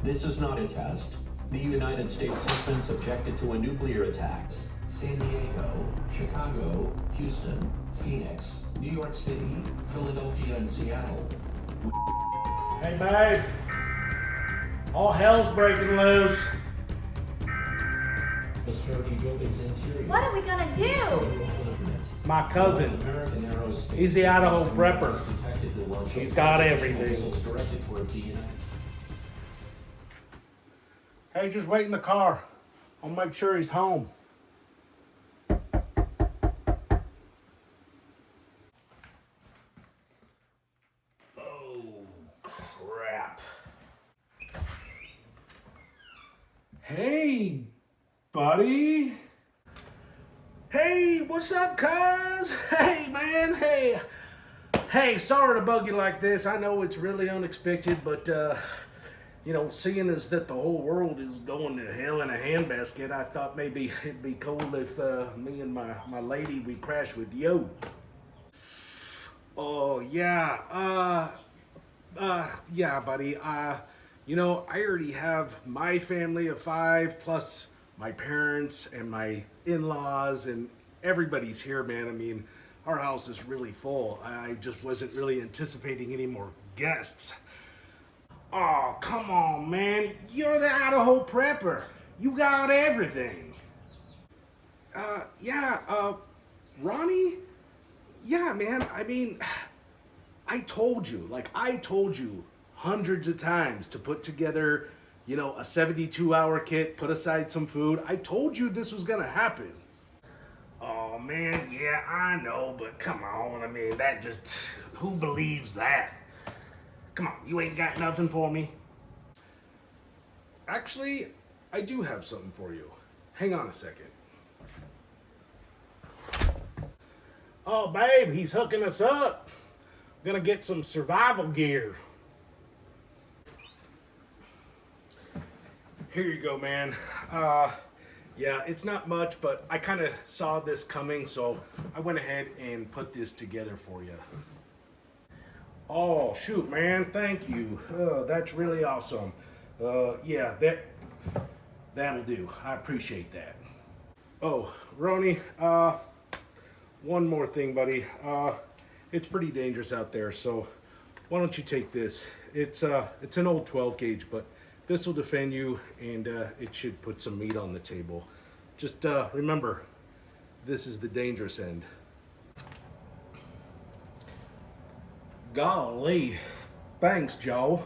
This is not a test. The United States has been subjected to a nuclear attacks. San Diego, Chicago, Houston, Phoenix, New York City, Philadelphia, and Seattle. Hey, babe. All hell's breaking loose. What are we gonna do? My cousin. He's the Idaho prepper. He's got everything. Hey, just wait in the car. I'll make sure he's home. Oh, crap. Hey, buddy. Hey, what's up, cuz? Hey, man, hey. Hey, sorry to bug you like this. I know it's really unexpected, but, you know, seeing as that the whole world is going to hell in a handbasket, I thought maybe it'd be cool if me and my lady, we crash with you. Oh, yeah, yeah, buddy. You know, I already have my family of 5, plus my parents and my in-laws, and everybody's here, man. I mean, our house is really full. I just wasn't really anticipating any more guests. Oh, come on, man. You're the Idaho prepper. You got everything. Yeah, Ronnie? Yeah, man, I mean, I told you hundreds of times to put together, you know, a 72-hour kit, put aside some food. I told you this was gonna happen. Oh, man, yeah, I know, but come on, I mean, that just, who believes that? Come on, you ain't got nothing for me? Actually, I do have something for you. Hang on a second. Oh, babe, he's hooking us up. I'm gonna get some survival gear. Here you go, man. Yeah, it's not much, but I kind of saw this coming, so I went ahead and put this together for you. Oh, shoot, man, thank you. That's really awesome. Yeah, that'll do. I appreciate that. Oh, Ronnie, one more thing, buddy. It's pretty dangerous out there, so why don't you take this? It's an old 12 gauge, but this will defend you, and it should put some meat on the table. Just remember, this is the dangerous end. Golly, thanks, Joe.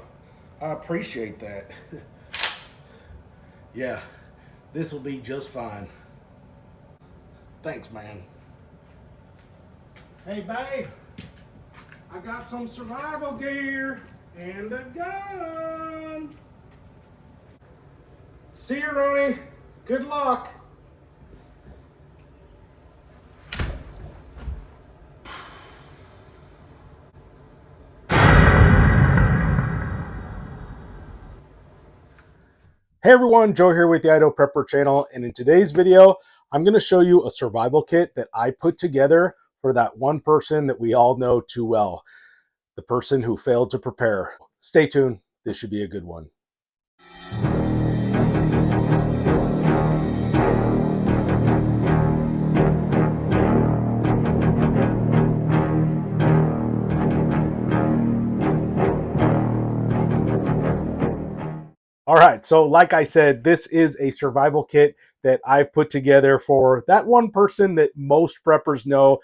I appreciate that. Yeah, this will be just fine. Thanks, man. Hey, babe, I got some survival gear and a gun. See you, Ronnie. Good luck. Hey everyone, Joe here with the Idaho Prepper channel, and in today's video, I'm going to show you a survival kit that I put together for that one person that we all know too well, the person who failed to prepare. Stay tuned, this should be a good one. All right, so like I said, this is a survival kit that I've put together for that one person that most preppers know.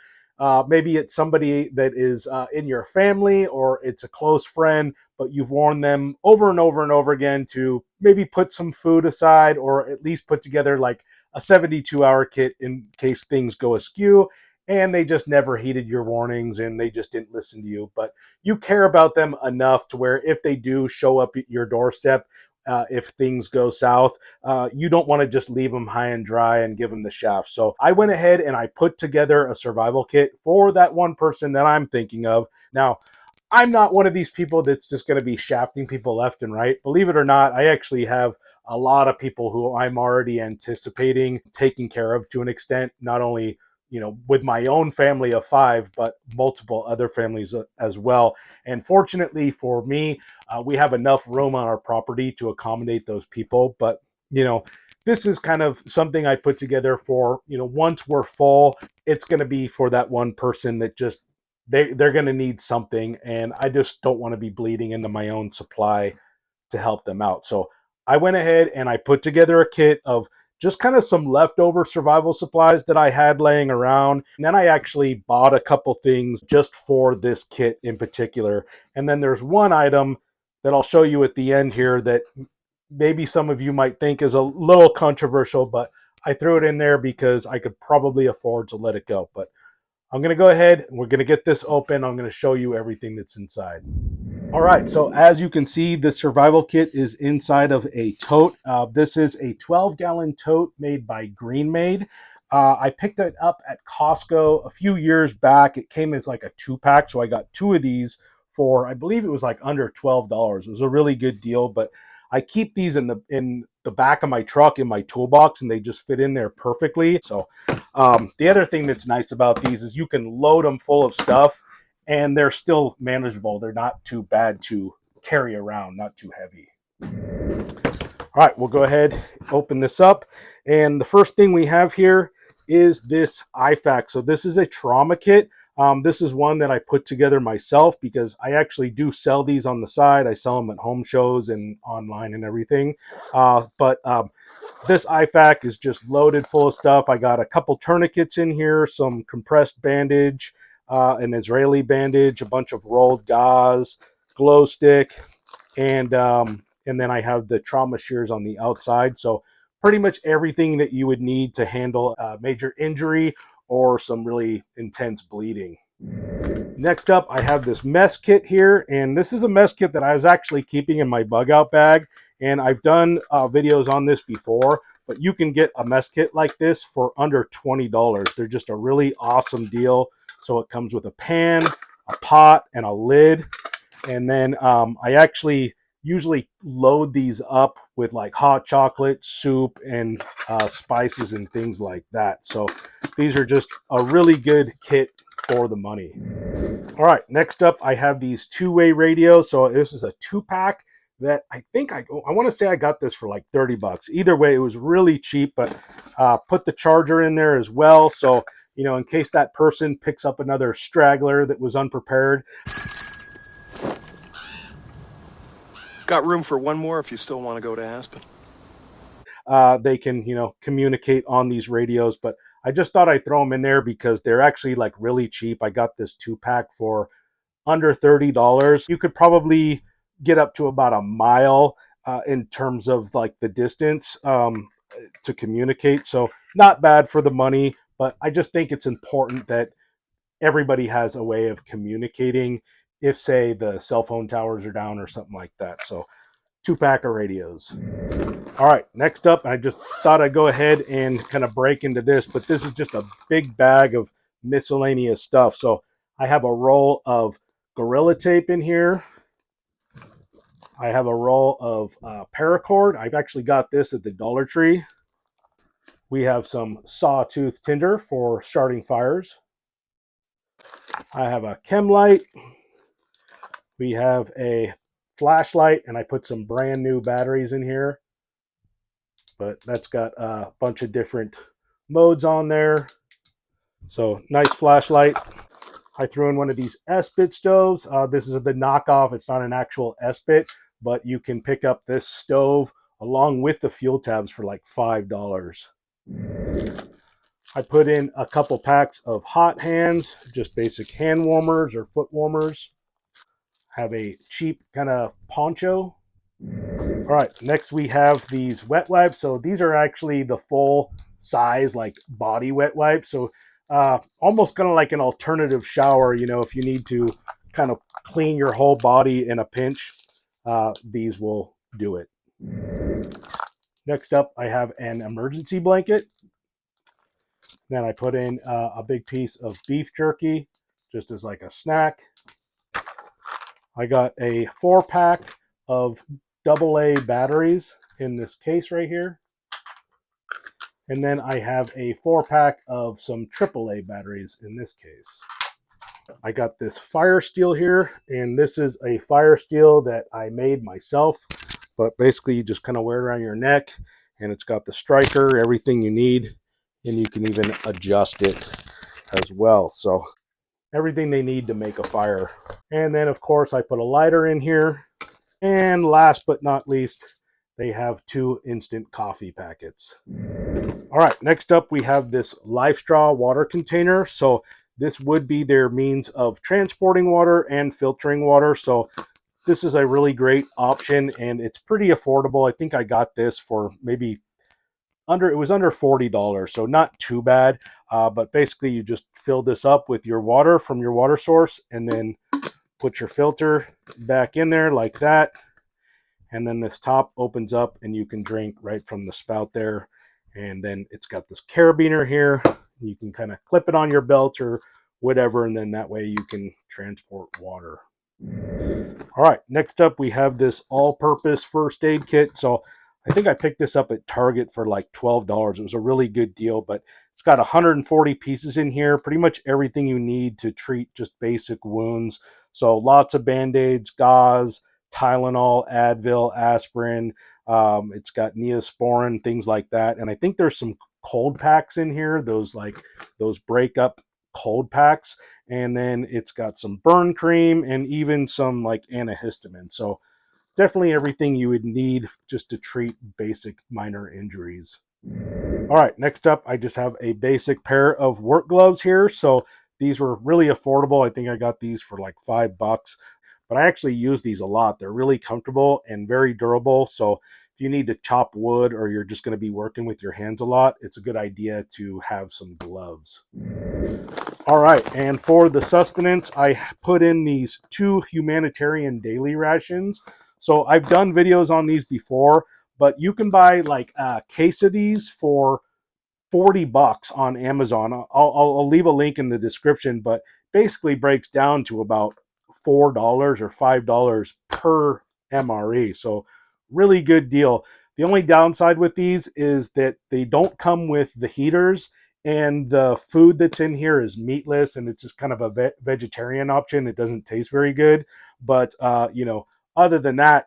Maybe it's somebody that is in your family, or it's a close friend, but you've warned them over and over and over again to maybe put some food aside, or at least put together like a 72-hour kit in case things go askew, and they just never heeded your warnings and they just didn't listen to you. But you care about them enough to where if they do show up at your doorstep, if things go south, you don't want to just leave them high and dry and give them the shaft. So I went ahead and I put together a survival kit for that one person that I'm thinking of. Now, I'm not one of these people that's just going to be shafting people left and right. Believe it or not, I actually have a lot of people who I'm already anticipating taking care of to an extent, not only with my own family of 5, but multiple other families as well. And fortunately for me, we have enough room on our property to accommodate those people. But, this is kind of something I put together for, once we're full, it's going to be for that one person that just, they're going to need something. And I just don't want to be bleeding into my own supply to help them out. So I went ahead and I put together a kit of just kind of some leftover survival supplies that I had laying around. And then I actually bought a couple things just for this kit in particular. And then there's one item that I'll show you at the end here that maybe some of you might think is a little controversial, but I threw it in there because I could probably afford to let it go. But I'm going to go ahead and we're going to get this open. I'm going to show you everything that's inside. All right, so as you can see, the survival kit is inside of a tote. This is a 12-gallon tote made by Green Made. I picked it up at Costco a few years back. It came as like a 2-pack, so I got 2 of these for, I believe it was like under $12. It was a really good deal, but I keep these in the back of my truck in my toolbox, and they just fit in there perfectly. So the other thing that's nice about these is you can load them full of stuff, and they're still manageable. They're not too bad to carry around, not too heavy. All right, we'll go ahead, open this up. And the first thing we have here is this IFAK. So this is a trauma kit. This is one that I put together myself because I actually do sell these on the side. I sell them at home shows and online and everything. But this IFAK is just loaded full of stuff. I got a couple tourniquets in here, some compressed bandage, an Israeli bandage, a bunch of rolled gauze, glow stick, and then I have the trauma shears on the outside. So pretty much everything that you would need to handle a major injury or some really intense bleeding. Next up, I have this mess kit here, and this is a mess kit that I was actually keeping in my bug out bag, and I've done videos on this before, but you can get a mess kit like this for under $20. They're just a really awesome deal. So it comes with a pan, a pot, and a lid. And then I actually usually load these up with like hot chocolate, soup, and spices and things like that. So these are just a really good kit for the money. All right, next up I have these TwoWay radios. So this is a 2-pack that I think I want to say I got this for like 30 bucks. Either way, it was really cheap, but put the charger in there as well. So, in case that person picks up another straggler that was unprepared. Got room for one more if you still want to go to Aspen. They can, communicate on these radios, but I just thought I'd throw them in there because they're actually like really cheap. I got this 2-pack for under $30. You could probably get up to about a mile in terms of like the distance to communicate. So not bad for the money, but I just think it's important that everybody has a way of communicating if, say, the cell phone towers are down or something like that. So 2-pack of radios. All right, next up, I just thought I'd go ahead and kind of break into this, but this is just a big bag of miscellaneous stuff. So I have a roll of Gorilla Tape in here. I have a roll of paracord. I've actually got this at the Dollar Tree. We have some sawtooth tinder for starting fires. I have a chem light. We have a flashlight, and I put some brand new batteries in here. But that's got a bunch of different modes on there. So nice flashlight. I threw in one of these S-bit stoves. This is the knockoff. It's not an actual S-bit, but you can pick up this stove along with the fuel tabs for like $5. I put in a couple packs of hot hands, just basic hand warmers or foot warmers. Have a cheap kind of poncho. All right, next we have these wet wipes. So these are actually the full size, like body wet wipes. So almost kind of like an alternative shower, if you need to kind of clean your whole body in a pinch, these will do it. Next up, I have an emergency blanket. Then I put in a big piece of beef jerky, just as like a snack. I got a 4-pack of AA batteries in this case right here. And then I have a 4-pack of some AAA batteries in this case. I got this fire steel here, and this is a fire steel that I made myself. But basically you just kind of wear it around your neck, and it's got the striker, everything you need, and you can even adjust it as well. So everything they need to make a fire. And then of course I put a lighter in here. And last but not least, they have 2 instant coffee packets. All right, next up we have this Life Straw water container. So this would be their means of transporting water and filtering water. So this is a really great option, and it's pretty affordable. I think I got this for maybe it was under $40, so not too bad. But basically you just fill this up with your water from your water source, and then put your filter back in there like that. And then this top opens up and you can drink right from the spout there. And then it's got this carabiner here. You can kind of clip it on your belt or whatever, and then that way you can transport water. All right, next up we have this all-purpose first aid kit. So I think I picked this up at Target for like $12. It was a really good deal, but it's got 140 pieces in here, pretty much everything you need to treat just basic wounds. So lots of Band-Aids, gauze, Tylenol, Advil, aspirin. It's got Neosporin, things like that. And I think there's some cold packs in here, those break-up cold packs. And then it's got some burn cream and even some like antihistamine. So definitely everything you would need just to treat basic minor injuries. All right, next up, I just have a basic pair of work gloves here. So these were really affordable. I think I got these for like $5, but I actually use these a lot. They're really comfortable and very durable. So if you need to chop wood or you're just going to be working with your hands a lot, it's a good idea to have some gloves. All right, and for the sustenance, I put in these 2 humanitarian daily rations. So I've done videos on these before, but you can buy like a case of these for $40 on Amazon. I'll leave a link in the description, but basically breaks down to about $4 or $5 per MRE. So really good deal. The only downside with these is that they don't come with the heaters, and the food that's in here is meatless, and it's just kind of a vegetarian option. It doesn't taste very good, but other than that,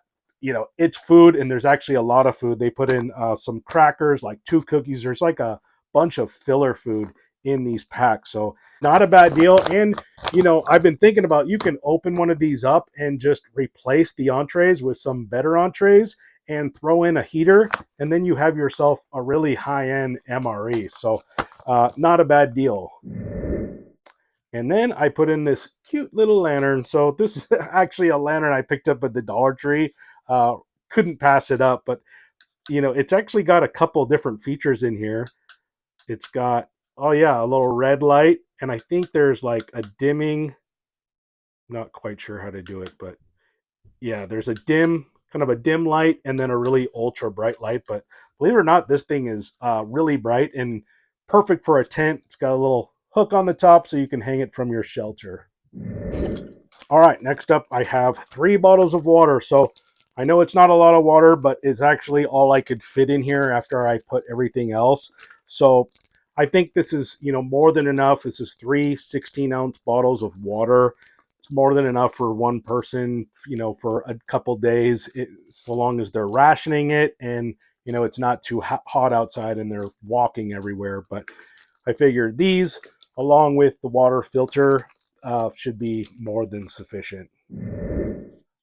it's food, and there's actually a lot of food. They put in some crackers, like 2 cookies. There's like a bunch of filler food in these packs. So not a bad deal. And, I've been thinking about, you can open one of these up and just replace the entrees with some better entrees and throw in a heater, and then you have yourself a really high-end MRE. So not a bad deal. And then I put in this cute little lantern. So this is actually a lantern I picked up at the Dollar Tree. Couldn't pass it up, but it's actually got a couple different features in here. It's got, oh yeah, a little red light, and I think there's like a dimming. Not quite sure how to do it, but yeah, there's a kind of a dim light, and then a really ultra bright light. But believe it or not, this thing is really bright and perfect for a tent. It's got a little hook on the top so you can hang it from your shelter. All right, next up I have 3 bottles of water. So I know it's not a lot of water, but it's actually all I could fit in here after I put everything else. So I think this is, more than enough. This is 3 16-ounce bottles of water. It's more than enough for one person, for a couple days, so long as they're rationing it and, it's not too hot outside and they're walking everywhere. But I figured these, along with the water filter, should be more than sufficient.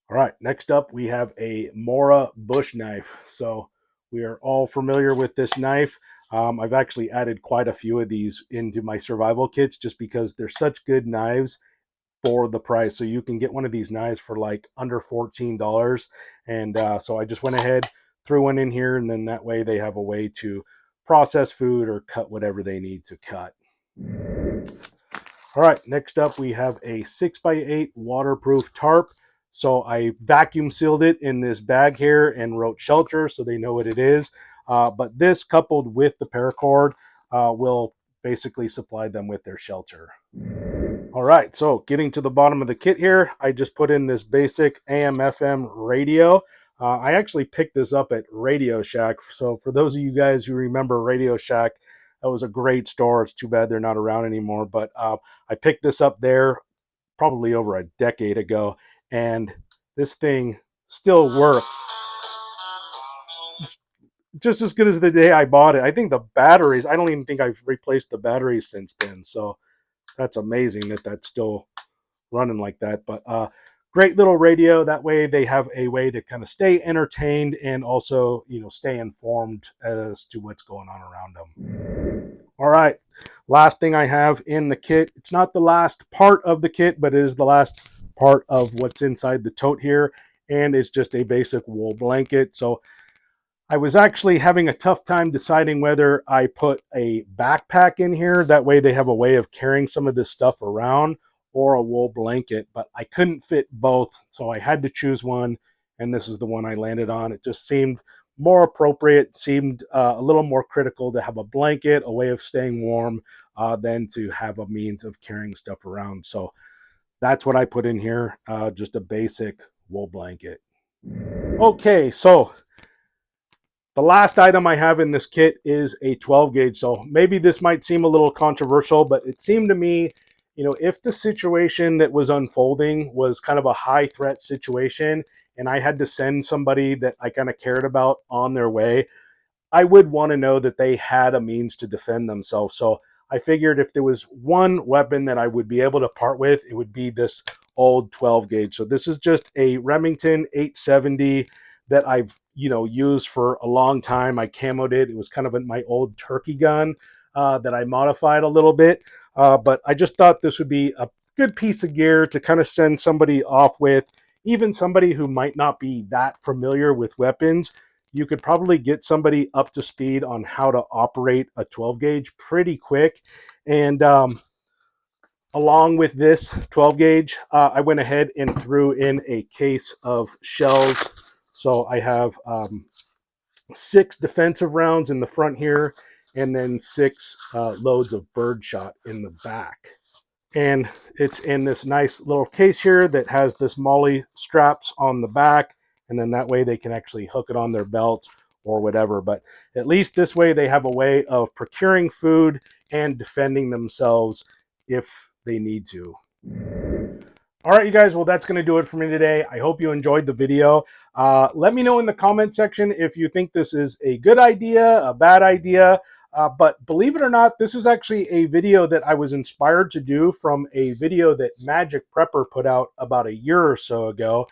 All right, next up we have a Mora bush knife. So we are all familiar with this knife. I've actually added quite a few of these into my survival kits just because they're such good knives for the price. So you can get one of these knives for like under $14. And so I just went ahead, threw one in here, and then that way they have a way to process food or cut whatever they need to cut. All right, next up we have a 6x8 waterproof tarp. So I vacuum sealed it in this bag here and wrote shelter so they know what it is. But this, coupled with the paracord, will basically supply them with their shelter. All right, so getting to the bottom of the kit here, I just put in this basic AM/FM radio. I actually picked this up at Radio Shack. So for those of you guys who remember Radio Shack, that was a great store. It's too bad they're not around anymore. But I picked this up there probably over a decade ago, and this thing still works just as good as the day I bought it. I think the batteries, I don't even think I've replaced the batteries since then. So that's amazing that that's still running like that. But great little radio. That way they have a way to kind of stay entertained and also, you know, stay informed as to what's going on around them. All right, last thing I have in the kit. It's not the last part of the kit, but it is the last part of what's inside the tote here, and it's just a basic wool blanket. So I was actually having a tough time deciding whether I put a backpack in here. That way they have a way of carrying some of this stuff around, or a wool blanket, but I couldn't fit both. So I had to choose one, and this is the one I landed on. It just seemed more appropriate, seemed a little more critical to have a blanket, a way of staying warm, than to have a means of carrying stuff around. So that's what I put in here, just a basic wool blanket. Okay, so the last item I have in this kit is a 12 gauge. So maybe this might seem a little controversial, but it seemed to me, you know, if the situation that was unfolding was kind of a high threat situation and I had to send somebody that I kind of cared about on their way, I would want to know that they had a means to defend themselves. So I figured if there was one weapon that I would be able to part with, it would be this old 12 gauge. So this is just a Remington 870 that I've, you know, used for a long time. I camoed it. It was kind of my old turkey gun that I modified a little bit. But I just thought this would be a good piece of gear to kind of send somebody off with, even somebody who might not be that familiar with weapons. You could probably get somebody up to speed on how to operate a 12 gauge pretty quick. And along with this 12 gauge, I went ahead and threw in a case of shells. So I have 6 defensive rounds in the front here, and then 6 loads of birdshot in the back. And it's in this nice little case here that has this molly straps on the back, and then that way they can actually hook it on their belt or whatever. But at least this way they have a way of procuring food and defending themselves if they need to. All right, you guys, well, that's going to do it for me today. I hope you enjoyed the video. Let me know in the comment section if you think this is a good idea, a bad idea. But believe it or not, this is actually a video that I was inspired to do from a video that Magic Prepper put out about a year or so ago.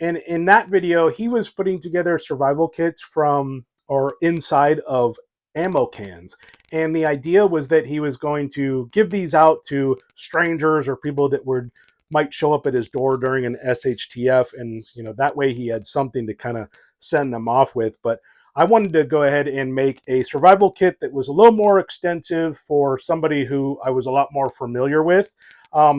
And in that video, he was putting together survival kits from or inside of ammo cans. And the idea was that he was going to give these out to strangers or people that might show up at his door during an SHTF, and you know, that way he had something to kind of send them off with. But I wanted to go ahead and make a survival kit that was a little more extensive for somebody who I was a lot more familiar with.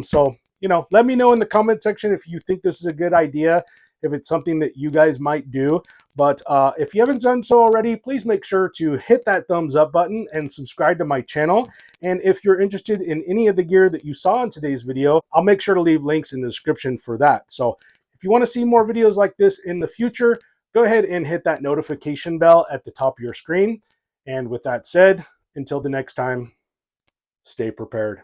So, you know, let me know in the comment section if you think this is a good idea, if it's something that you guys might do. But if you haven't done so already, please make sure to hit that thumbs up button and subscribe to my channel. And if you're interested in any of the gear that you saw in today's video, I'll make sure to leave links in the description for that. So if you want to see more videos like this in the future, go ahead and hit that notification bell at the top of your screen. And with that said, until the next time, stay prepared.